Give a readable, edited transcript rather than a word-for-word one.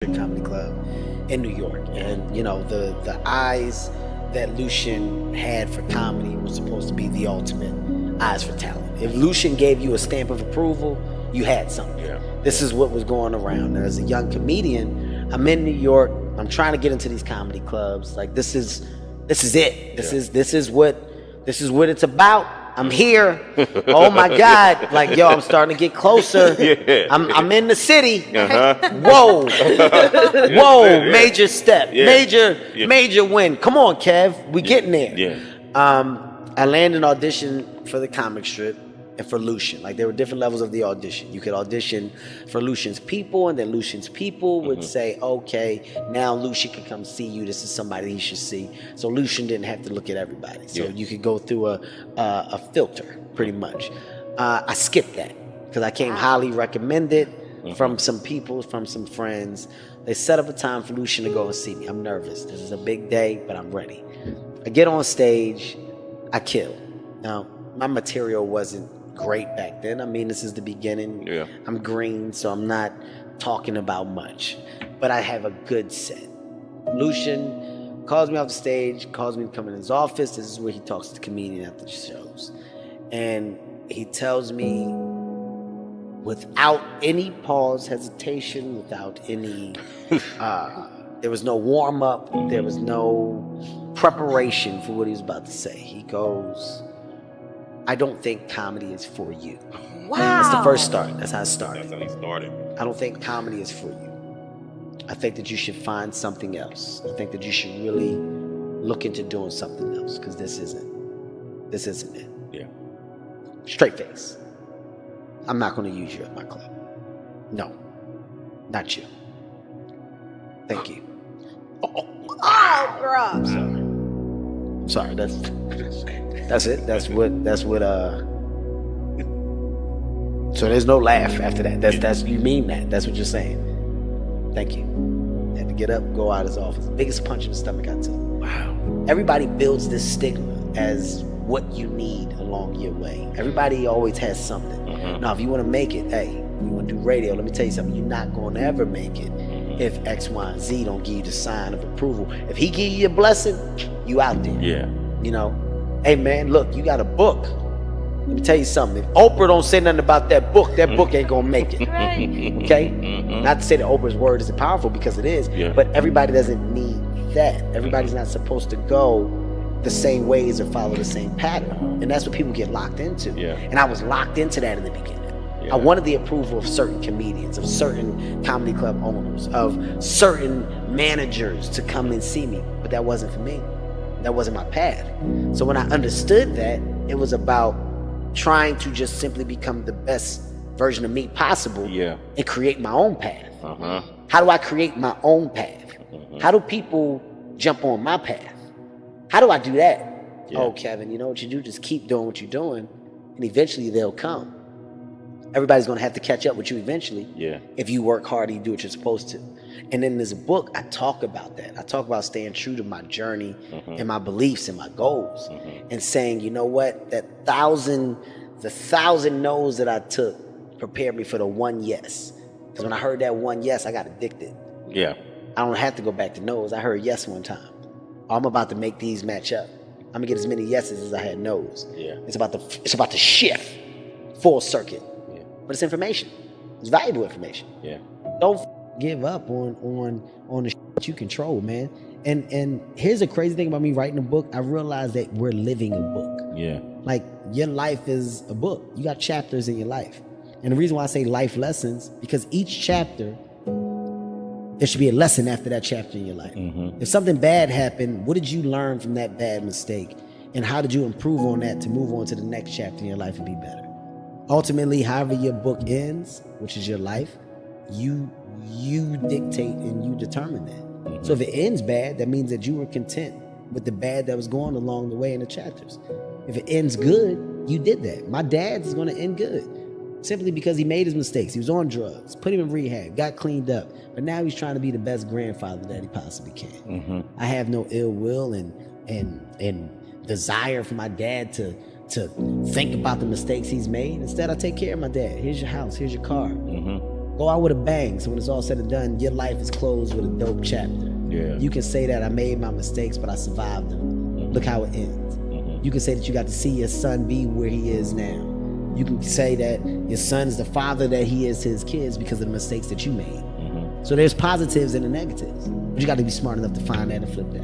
Comedy Club in New York, and the eyes that Lucian had for comedy was supposed to be the ultimate eyes for talent. If Lucian gave you a stamp of approval, you had something. Yeah. This is what was going around. And as a young comedian, I'm in New York. I'm trying to get into these comedy clubs. Like this is it. This is what it's about. I'm here. Oh my God. Like, yo, I'm starting to get closer. Yeah. I'm in the city. Uh-huh. Whoa. Whoa. Major step. Yeah. Major win. Come on, Kev. We getting there. Yeah. I landed an audition for the comic strip and for Lucian. Like, there were different levels of the audition. You could audition for Lucian's people, and then Lucian's people would say, okay, now Lucian can come see you. This is somebody he should see. So Lucian didn't have to look at everybody. So you could go through a filter, pretty much. I skipped that because I came highly recommended from some people, from some friends. They set up a time for Lucian to go and see me. I'm nervous. This is a big day, but I'm ready. I get on stage. I kill. Now, my material wasn't great back then. I mean, this is the beginning. Yeah. I'm green, so I'm not talking about much. But I have a good set. Lucian calls me off the stage, calls me to come in his office. This is where he talks to the comedian after the shows. And he tells me, without any pause, hesitation, without any... there was no warm-up. There was no preparation for what he was about to say. He goes... I don't think comedy is for you. Wow. That's the first start. That's how it started. That's how he started. I don't think comedy is for you. I think that you should find something else. I think that you should really look into doing something else, because this isn't it. Yeah. Straight face. I'm not going to use you at my club. No, not you. Thank you. Oh, bro. Sorry. That's it. That's what. So there's no laugh after that. That's you mean that. That's what you're saying. Thank you. Had to get up, go out of his office. Biggest punch in the stomach I took. Wow. Everybody builds this stigma as what you need along your way. Everybody always has something. Now, if you want to make it, hey, you want to do radio, let me tell you something. You're not going to ever make it if X, Y, and Z don't give you the sign of approval. If he give you a blessing, you out there. Yeah. Hey man, look, you got a book. Let me tell you something. If Oprah don't say nothing about that book ain't gonna make it. Okay? Not to say that Oprah's word isn't powerful, because it is, but everybody doesn't need that. Everybody's not supposed to go the same ways or follow the same pattern. And that's what people get locked into. Yeah. And I was locked into that in the beginning. Yeah. I wanted the approval of certain comedians, of certain comedy club owners, of certain managers to come and see me. But that wasn't for me. That wasn't my path. So when I understood that, it was about trying to just simply become the best version of me possible and create my own path. How do I create my own path? How do people jump on my path? How do I do that? Oh, Kevin, you know what you do? Just keep doing what you're doing, and eventually they'll come. Everybody's going to have to catch up with you eventually. If you work hard and you do what you're supposed to. And in this book, I talk about that. I talk about staying true to my journey and my beliefs and my goals, and saying, you know what, the thousand no's that I took prepared me for the one yes. Because when I heard that one yes, I got addicted. Yeah. I don't have to go back to no's. I heard yes one time. I'm about to make these match up. I'm gonna get as many yeses as I had no's. It's about to shift full circuit. But it's information. It's valuable information. Don't give up on the shit you control, man. And here's the crazy thing about me writing a book. I realized that we're living a book. Like, your life is a book. You got chapters in your life. And the reason why I say life lessons, because each chapter, there should be a lesson after that chapter in your life. If something bad happened, what did you learn from that bad mistake? And how did you improve on that to move on to the next chapter in your life and be better? Ultimately, however your book ends, which is your life, you dictate and you determine that. So if it ends bad, that means that you were content with the bad that was going along the way in the chapters. If it ends good, you did that. My dad's is going to end good, simply because he made his mistakes. He was on drugs, put him in rehab, got cleaned up, but now he's trying to be the best grandfather that he possibly can. I have no ill will and desire for my dad to think about the mistakes he's made. Instead, I take care of my dad. Here's your house, here's your car. Go out with a bang. So when it's all said and done, your life is closed with a dope chapter. Yeah. You can say that I made my mistakes, but I survived them. Mm-hmm. Look how it ends. Mm-hmm. You can say that you got to see your son be where he is now. You can say that your son's the father that he is to his kids because of the mistakes that you made. Mm-hmm. So there's positives and the negatives. But you got to be smart enough to find that and flip that.